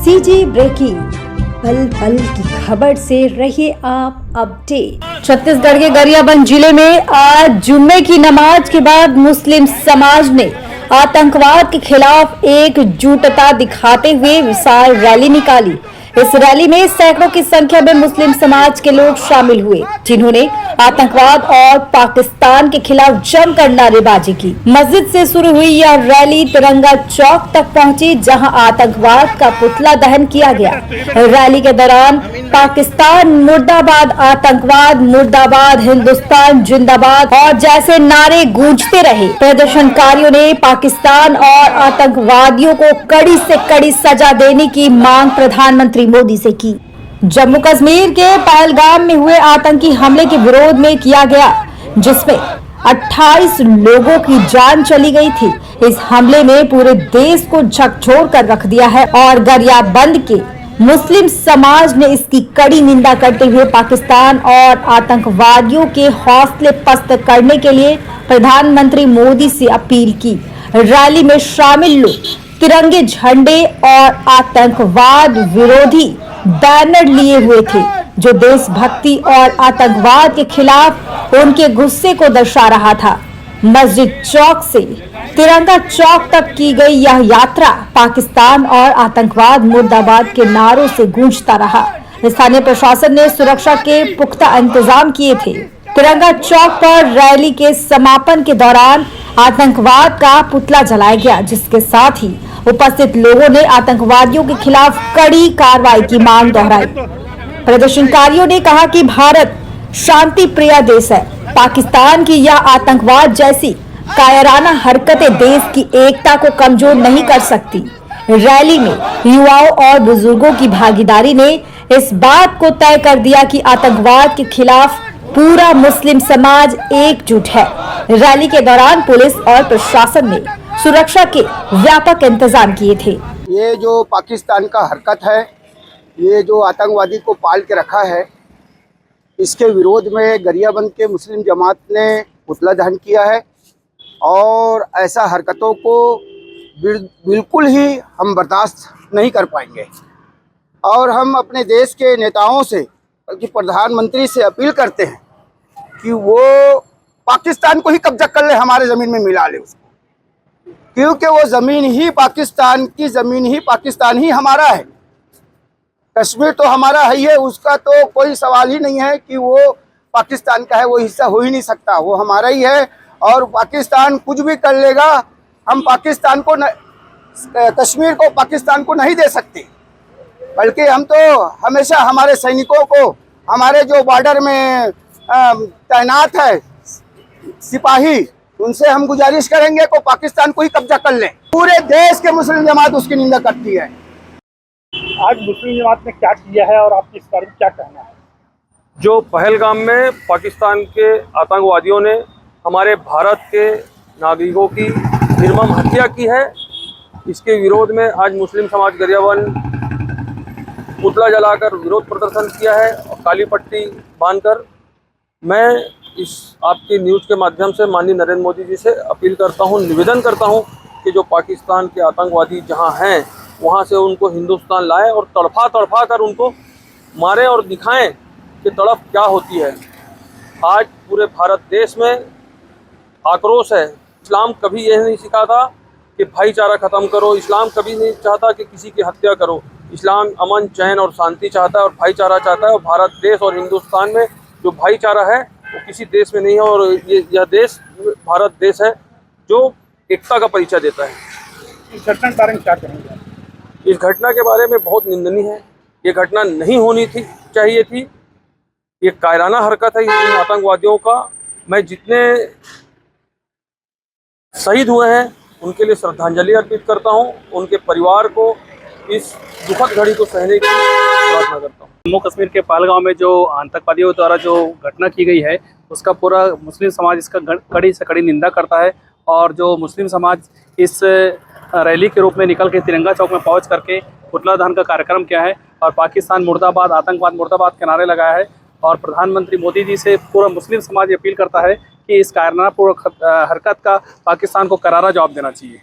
CG breaking, पल पल की खबर से रहिए आप अपडेट। छत्तीसगढ़ के गरियाबंद जिले में आज जुम्मे की नमाज के बाद मुस्लिम समाज ने आतंकवाद के खिलाफ एकजुटता दिखाते हुए विशाल रैली निकाली। इस रैली में सैकड़ों की संख्या में मुस्लिम समाज के लोग शामिल हुए, जिन्होंने आतंकवाद और पाकिस्तान के खिलाफ जमकर नारेबाजी की। मस्जिद से शुरू हुई यह रैली तिरंगा चौक तक पहुंची, जहां आतंकवाद का पुतला दहन किया गया। रैली के दौरान पाकिस्तान मुर्दाबाद, आतंकवाद मुर्दाबाद, हिंदुस्तान जिंदाबाद और जैसे नारे गूंजते रहे। प्रदर्शनकारियों ने पाकिस्तान और आतंकवादियों को कड़ी से कड़ी सजा देने की मांग प्रधानमंत्री मोदी से की। जम्मू कश्मीर के पहलगाम में हुए आतंकी हमले के विरोध में किया गया, जिसमें 28 लोगों की जान चली गई थी। इस हमले में पूरे देश को झकझोर कर रख दिया है और गरियाबंद के मुस्लिम समाज ने इसकी कड़ी निंदा करते हुए पाकिस्तान और आतंकवादियों के हौसले पस्त करने के लिए प्रधानमंत्री मोदी से अपील की। रैली में शामिल लोग तिरंगे झंडे और आतंकवाद विरोधी बैनर लिए हुए थे, जो देशभक्ति और आतंकवाद के खिलाफ उनके गुस्से को दर्शा रहा था। मस्जिद चौक से तिरंगा चौक तक की गई यह यात्रा पाकिस्तान और आतंकवाद मुर्दाबाद के नारों से गूंजता रहा। स्थानीय प्रशासन ने सुरक्षा के पुख्ता इंतजाम किए थे। तिरंगा चौक पर रैली के समापन के दौरान आतंकवाद का पुतला जलाया गया, जिसके साथ ही उपस्थित लोगों ने आतंकवादियों के खिलाफ कड़ी कार्रवाई की मांग दोहराई। प्रदर्शनकारियों ने कहा कि भारत शांति प्रिय देश है। पाकिस्तान की यह आतंकवाद जैसी कायराना हरकतें देश की एकता को कमजोर नहीं कर सकती। रैली में युवाओं और बुजुर्गों की भागीदारी ने इस बात को तय कर दिया कि आतंकवाद के खिलाफ पूरा मुस्लिम समाज एकजुट है। रैली के दौरान पुलिस और प्रशासन ने सुरक्षा के व्यापक इंतजाम किए थे। ये जो पाकिस्तान का हरकत है, ये जो आतंकवादी को पाल के रखा है, इसके विरोध में गरियाबंद के मुस्लिम जमात ने पुतला दहन किया है और ऐसा हरकतों को बिल्कुल ही हम बर्दाश्त नहीं कर पाएंगे। और हम अपने देश के नेताओं से, बल्कि प्रधानमंत्री से अपील करते हैं कि वो पाकिस्तान को ही कब्जा कर ले, हमारे ज़मीन में मिला ले उसको, क्योंकि वो ज़मीन ही पाकिस्तान की ज़मीन ही, पाकिस्तान ही हमारा है। कश्मीर तो हमारा है ही है, उसका तो कोई सवाल ही नहीं है कि वो पाकिस्तान का है, वो हिस्सा हो ही नहीं सकता, वो हमारा ही है। और पाकिस्तान कुछ भी कर लेगा, हम पाकिस्तान को कश्मीर को पाकिस्तान को नहीं दे सकते, बल्कि हम तो हमेशा हमारे सैनिकों को, हमारे जो बॉर्डर में तैनात है सिपाही, उनसे हम गुजारिश करेंगे कि पाकिस्तान को ही कब्जा कर लें। पूरे देश के मुस्लिम जमात उसकी निंदा करती है। आज मुस्लिम जमात ने क्या किया है और आपकी इस बारे में क्या कहना है? जो पहलगाम में पाकिस्तान के आतंकवादियों ने हमारे भारत के नागरिकों की निर्मम हत्या की है, इसके विरोध में आज मुस्लिम समाज गरियाबंद पुतला जलाकर विरोध प्रदर्शन किया है और काली पट्टी बांधकर। मैं इस आपके न्यूज़ के माध्यम से माननीय नरेंद्र मोदी जी से अपील करता हूं, निवेदन करता हूं कि जो पाकिस्तान के आतंकवादी जहां हैं, वहां से उनको हिंदुस्तान लाएं और तड़फा कर उनको मारें और दिखाएं कि तड़फ क्या होती है। आज पूरे भारत देश में आक्रोश है। इस्लाम कभी यह नहीं सिखाता कि भाईचारा ख़त्म करो, इस्लाम कभी नहीं चाहता कि किसी की हत्या करो। इस्लाम अमन, चैन और शांति चाहता है और भाईचारा चाहता है। और भारत देश और हिंदुस्तान में जो भाईचारा है वो किसी देश में नहीं है। और यह देश भारत देश है जो एकता का परिचय देता है। इस घटना के बारे में क्या कहेंगे? इस घटना के बारे में बहुत निंदनीय है। ये घटना नहीं होनी थी, चाहिए थी। ये कायराना हरकत है इन आतंकवादियों का। मैं जितने शहीद हुए हैं उनके लिए श्रद्धांजलि अर्पित करता हूं, उनके परिवार को इस दुखद घड़ी को सहने की प्रार्थना करता हूं। जम्मू कश्मीर के पहलगाम में जो आतंकवादियों द्वारा जो घटना की गई है, उसका पूरा मुस्लिम समाज इसका कड़ी से कड़ी निंदा करता है। और जो मुस्लिम समाज इस रैली के रूप में निकल के तिरंगा चौक में पहुंच करके पुतला दहन का कार्यक्रम किया है और पाकिस्तान मुर्दाबाद, आतंकवाद मुर्दाबाद के नारे लगाया है। और प्रधानमंत्री मोदी जी से पूरा मुस्लिम समाज अपील करता है कि इस कायराना पूर्ण हरकत का पाकिस्तान को करारा जवाब देना चाहिए।